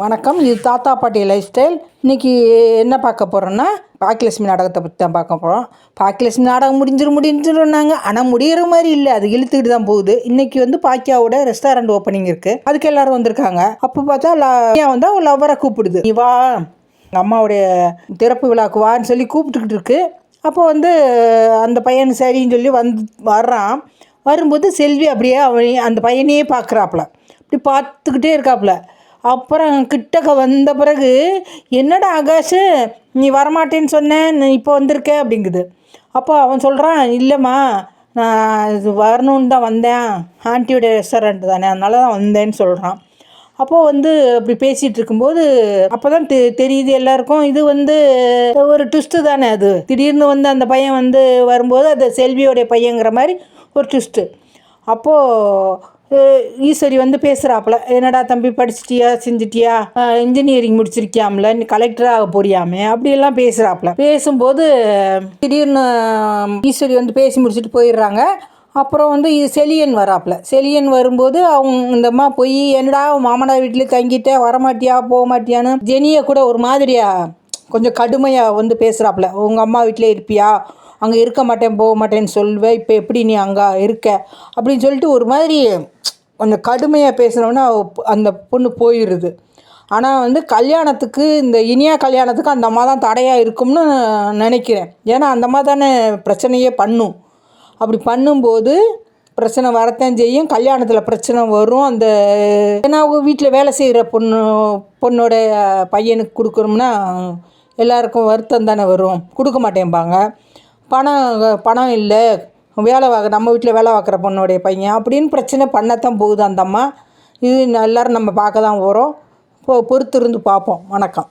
வணக்கம். இது தாத்தா பாட்டி லைஃப் ஸ்டைல். இன்றைக்கி என்ன பார்க்க போகிறோன்னா பாக்கியலட்சுமி நாடகத்தை பற்றி தான் பார்க்க போகிறோம். பாக்கியலட்சுமி நாடகம் முடிஞ்சிருந்தாங்க. ஆனால் முடிகிற மாதிரி இல்லை, அது இழுத்துக்கிட்டு தான் போகுது. இன்றைக்கி பாக்கியாவோட ரெஸ்டாரண்ட் ஓப்பனிங் இருக்குது. அதுக்கு எல்லோரும் வந்திருக்காங்க. அப்போ பார்த்தா அவள் லவ்வரை கூப்பிடுது, நீ வா அம்மாவுடைய திறப்பு விழாக்கு வான்னு சொல்லி கூப்பிட்டுக்கிட்டு இருக்கு. அப்போ அந்த பையன் சரின்னு சொல்லி வர்றான். வரும்போது செல்வி அப்படியே அந்த பையனையே பார்க்குறாப்புல, இப்படி பார்த்துக்கிட்டே இருக்காப்புல. அப்புறம் கிட்டக்க வந்த பிறகு, என்னடா ஆகாஷ், நீ வரமாட்டேன்னு சொன்னேன், இப்போ வந்திருக்க அப்படிங்குது. அப்போ அவன் சொல்கிறான், இல்லைம்மா நான் இது வரணுன்னு தான் வந்தேன், ஆண்டியோடைய ரெஸ்டாரண்ட் தானே அதனால தான் வந்தேன்னு சொல்கிறான். அப்போது அப்படி பேசிகிட்டு இருக்கும்போது அப்போ தான் தெரியுது எல்லாருக்கும், இது ஒரு ட்விஸ்ட்டு தானே. அது திடீர்னு அந்த பையன் வரும்போது அது செல்வியோடைய பையங்கிற மாதிரி ஒரு ட்விஸ்ட்டு. அப்போது ஈஸ்வரி பேசுகிறாப்புல, என்னடா தம்பி படிச்சிட்டியா, செஞ்சிட்டியா, இன்ஜினியரிங் முடிச்சிருக்கியாம்ல, நீ கலெக்டராக போறியாமே, அப்படியெல்லாம் பேசுகிறாப்புல. பேசும்போது திடீர்னு ஈஸ்வரி பேசி முடிச்சுட்டு போயிடுறாங்க. அப்புறம் செலியன் வராப்புல. செலியன் வரும்போது அவங்க இந்த அம்மா போய், என்னடா மாமனார் வீட்டில் தங்கிட்ட, வரமாட்டியா போக மாட்டியான்னு ஜெனியை கூட ஒரு மாதிரியா கொஞ்சம் கடுமையாக பேசுகிறாப்புல. உங்கள் அம்மா வீட்டிலே இருப்பியா, அங்கே இருக்க மாட்டேன் போக மாட்டேன்னு சொல்லுவேன், இப்போ எப்படி நீ அங்கே இருக்க அப்படின்னு சொல்லிட்டு ஒரு மாதிரி கொஞ்சம் கடுமையாக பேசுனோன்னா அந்த பொண்ணு போயிடுது. ஆனால் கல்யாணத்துக்கு, இந்த இனியா கல்யாணத்துக்கு அந்த அம்மா தான் தடையாக இருக்கும்னு நினைக்கிறேன். ஏன்னா அந்த அம்மா தானே பிரச்சனையே பண்ணும். அப்படி பண்ணும்போது பிரச்சனை வரத்தான் செய்யும், கல்யாணத்தில் பிரச்சனை வரும். ஏன்னா அவங்க வீட்டில் வேலை செய்கிற பொண்ணோட பையனுக்கு கொடுக்கணும்னா எல்லாருக்கும் வருத்தம் தானே வரும், கொடுக்க மாட்டேன்பாங்க. பணம் இல்லை, நம்ம வீட்டில் வேலை பார்க்குற பொண்ணுடைய பையன் அப்படின்னு பிரச்சனை பண்ணத்தான் போகுது அந்த அம்மா. இது எல்லோரும் நம்ம பார்க்க தான் போகிறோம். பொறுத்திருந்து பார்ப்போம். வணக்கம்.